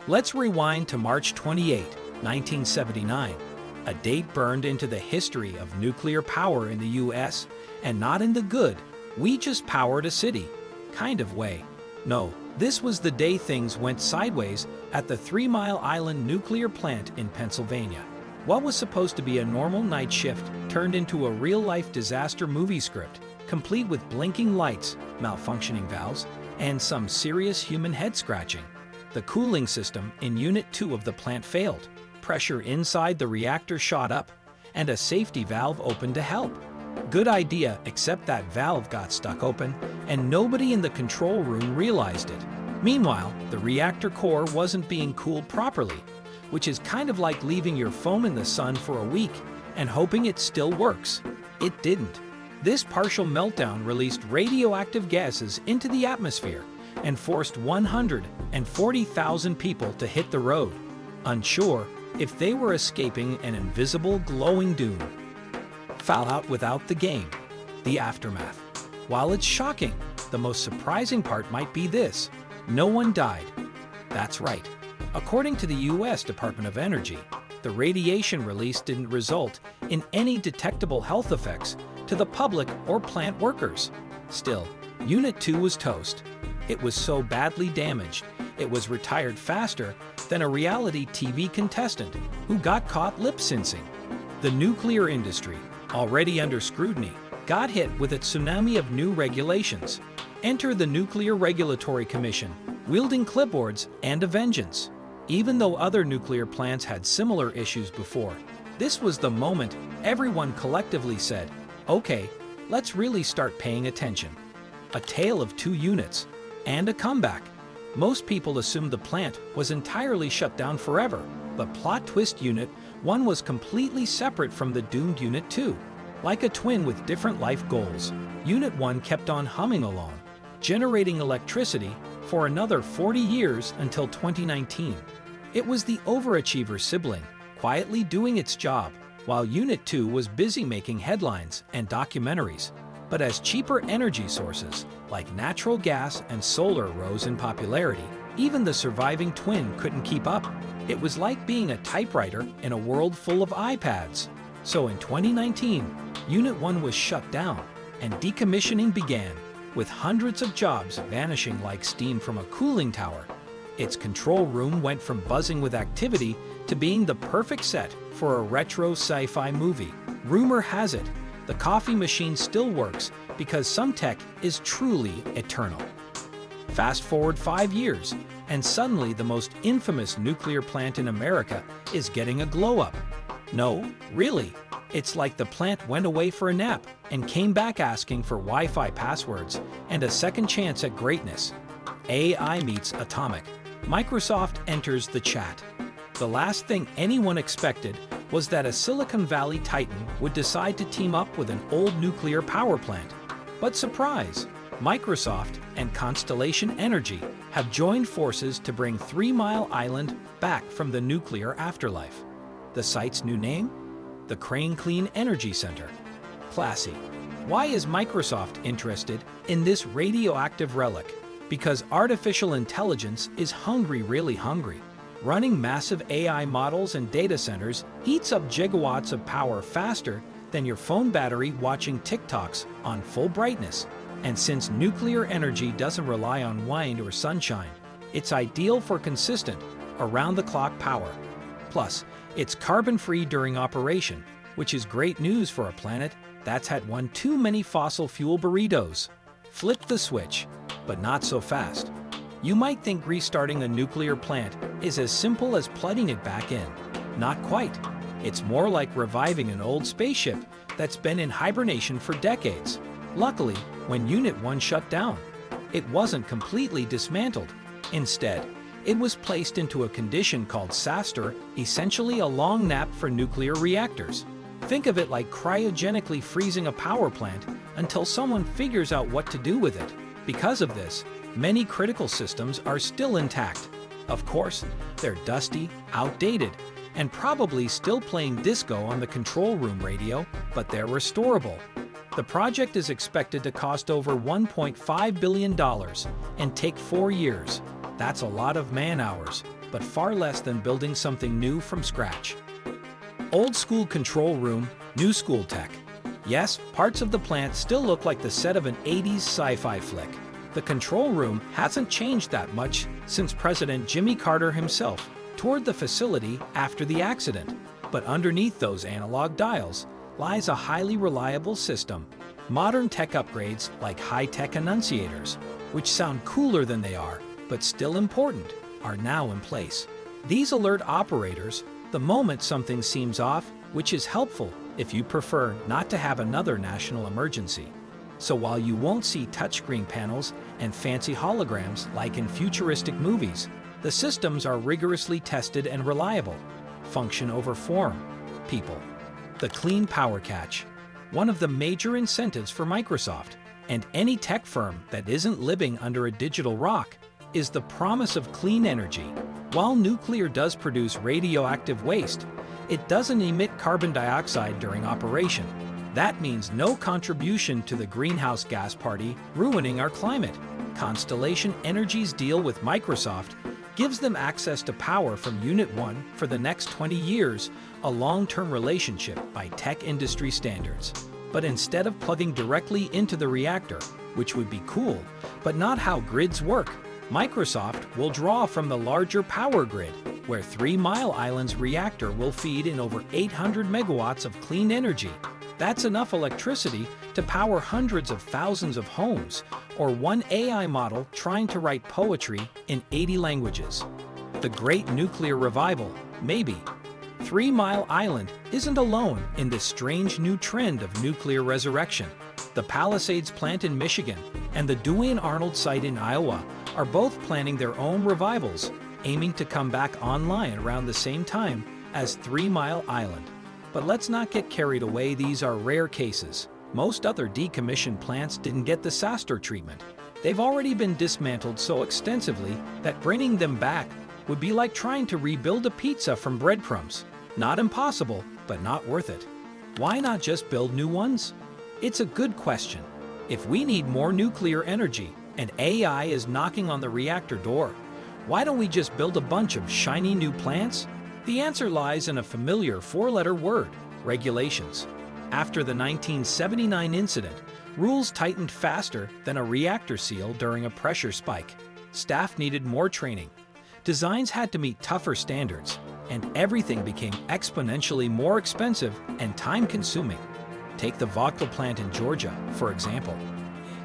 Let's rewind to March 28, 1979, a date burned into the history of nuclear power in the US, and not in the good, we just powered a city kind of way. No, this was the day things went sideways at the 3 Mile Island nuclear plant in Pennsylvania. What was supposed to be a normal night shift turned into a real-life disaster movie script, complete with blinking lights, malfunctioning valves, and some serious human head-scratching. The cooling system in Unit 2 of the plant failed, pressure inside the reactor shot up, and a safety valve opened to help. Good idea, except that valve got stuck open, and nobody in the control room realized it. Meanwhile, the reactor core wasn't being cooled properly, which is kind of like leaving your phone in the sun for a week and hoping it still works. It didn't. This partial meltdown released radioactive gases into the atmosphere and forced 140,000 people to hit the road, unsure if they were escaping an invisible glowing doom. Fallout without the game. The aftermath. While it's shocking, the most surprising part might be this: no one died. That's right. According to the US Department of Energy, the radiation release didn't result in any detectable health effects to the public or plant workers. Still, Unit 2 was toast. It was so badly damaged, it was retired faster than a reality TV contestant who got caught lip-syncing. The nuclear industry, already under scrutiny, got hit with a tsunami of new regulations. Enter the Nuclear Regulatory Commission, wielding clipboards and a vengeance. Even though other nuclear plants had similar issues before, this was the moment everyone collectively said, "Okay, let's really start paying attention." A tale of two units, and a comeback. Most people assumed the plant was entirely shut down forever, but plot twist, Unit 1 was completely separate from the doomed Unit 2. Like a twin with different life goals, Unit 1 kept on humming along, generating electricity for another 40 years until 2019. It was the overachiever sibling, quietly doing its job, while Unit 2 was busy making headlines and documentaries. But as cheaper energy sources, like natural gas and solar, rose in popularity, even the surviving twin couldn't keep up. It was like being a typewriter in a world full of iPads. So in 2019, Unit 1 was shut down, and decommissioning began, with hundreds of jobs vanishing like steam from a cooling tower. Its control room went from buzzing with activity to being the perfect set for a retro sci-fi movie. Rumor has it, the coffee machine still works because some tech is truly eternal. Fast forward 5 years, and suddenly the most infamous nuclear plant in America is getting a glow-up. No, really. It's like the plant went away for a nap and came back asking for Wi-Fi passwords and a second chance at greatness. AI meets atomic. Microsoft enters the chat. The last thing anyone expected was that a Silicon Valley titan would decide to team up with an old nuclear power plant. But surprise, Microsoft and Constellation Energy have joined forces to bring 3 Mile Island back from the nuclear afterlife. The site's new name? The Crane Clean Energy Center. Classy. Why is Microsoft interested in this radioactive relic? Because artificial intelligence is hungry, really hungry. Running massive AI models and data centers heats up gigawatts of power faster than your phone battery watching TikToks on full brightness. And since nuclear energy doesn't rely on wind or sunshine, it's ideal for consistent, around-the-clock power. Plus, it's carbon-free during operation, which is great news for a planet that's had one too many fossil fuel burritos. Flip the switch, but not so fast. You might think restarting a nuclear plant is as simple as plugging it back in. Not quite. It's more like reviving an old spaceship that's been in hibernation for decades. Luckily, when Unit 1 shut down, it wasn't completely dismantled. Instead, it was placed into a condition called SASTER, essentially a long nap for nuclear reactors. Think of it like cryogenically freezing a power plant until someone figures out what to do with it. Because of this, many critical systems are still intact. Of course, they're dusty, outdated, and probably still playing disco on the control room radio, but they're restorable. The project is expected to cost over $1.5 billion and take 4 years. That's a lot of man-hours. but far less than building something new from scratch. Old school control room, new school tech. Yes, parts of the plant still look like the set of an 80s sci-fi flick. The control room hasn't changed that much since President Jimmy Carter himself toured the facility after the accident. But underneath those analog dials lies a highly reliable system. Modern tech upgrades like high-tech annunciators, which sound cooler than they are, but still important, are now in place. These alert operators the moment something seems off, which is helpful if you prefer not to have another national emergency. So while you won't see touchscreen panels and fancy holograms like in futuristic movies, the systems are rigorously tested and reliable. Function over form. People. The clean power catch. One of the major incentives for Microsoft and any tech firm that isn't living under a digital rock is the promise of clean energy. While nuclear does produce radioactive waste, it doesn't emit carbon dioxide during operation. That means no contribution to the greenhouse gas party, ruining our climate. Constellation Energy's deal with Microsoft gives them access to power from Unit 1 for the next 20 years, a long-term relationship by tech industry standards. But instead of plugging directly into the reactor, which would be cool, but not how grids work, Microsoft will draw from the larger power grid, where 3 Mile Island's reactor will feed in over 800 megawatts of clean energy. That's enough electricity to power hundreds of thousands of homes, or one AI model trying to write poetry in 80 languages. The Great Nuclear Revival, maybe. 3 Mile Island isn't alone in this strange new trend of nuclear resurrection. The Palisades plant in Michigan and the Duane Arnold site in Iowa are both planning their own revivals, aiming to come back online around the same time as 3 Mile Island. But let's not get carried away, these are rare cases. Most other decommissioned plants didn't get the SASTOR treatment. They've already been dismantled so extensively that bringing them back would be like trying to rebuild a pizza from breadcrumbs. Not impossible, but not worth it. Why not just build new ones? It's a good question. If we need more nuclear energy and AI is knocking on the reactor door, why don't we just build a bunch of shiny new plants? The answer lies in a familiar 4-letter word: regulations. After the 1979 incident, rules tightened faster than a reactor seal during a pressure spike. Staff needed more training. Designs had to meet tougher standards, and everything became exponentially more expensive and time-consuming. Take the Vogtle plant in Georgia, for example.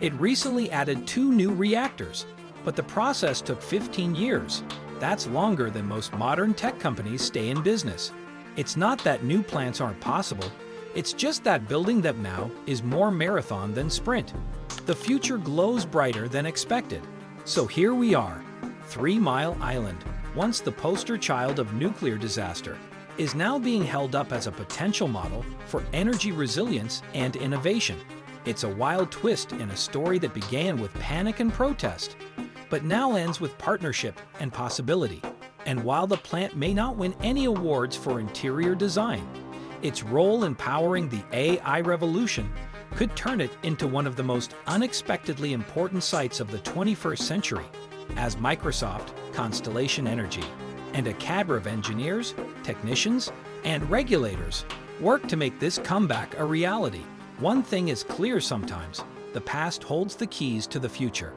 It recently added 2 new reactors, but the process took 15 years. That's longer than most modern tech companies stay in business. It's not that new plants aren't possible, it's just that building them now is more marathon than sprint. The future glows brighter than expected. So here we are. 3 Mile Island, once the poster child of nuclear disaster, is now being held up as a potential model for energy resilience and innovation. It's a wild twist in a story that began with panic and protest, but now ends with partnership and possibility. And while the plant may not win any awards for interior design, its role in powering the AI revolution could turn it into one of the most unexpectedly important sites of the 21st century, as Microsoft, Constellation Energy, and a cadre of engineers, technicians, and regulators work to make this comeback a reality. One thing is clear sometimes: the past holds the keys to the future,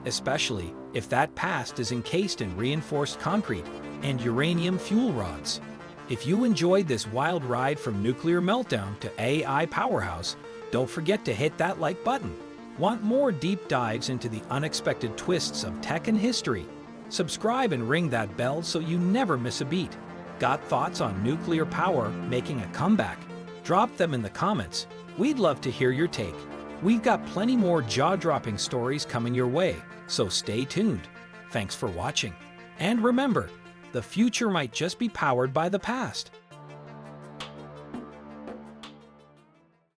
especially if that past is encased in reinforced concrete and uranium fuel rods. If you enjoyed this wild ride from nuclear meltdown to AI powerhouse, don't forget to hit that like button. Want more deep dives into the unexpected twists of tech and history? Subscribe and ring that bell so you never miss a beat. Got thoughts on nuclear power making a comeback? Drop them in the comments. We'd love to hear your take. We've got plenty more jaw-dropping stories coming your way, so stay tuned. Thanks for watching. And remember, the future might just be powered by the past.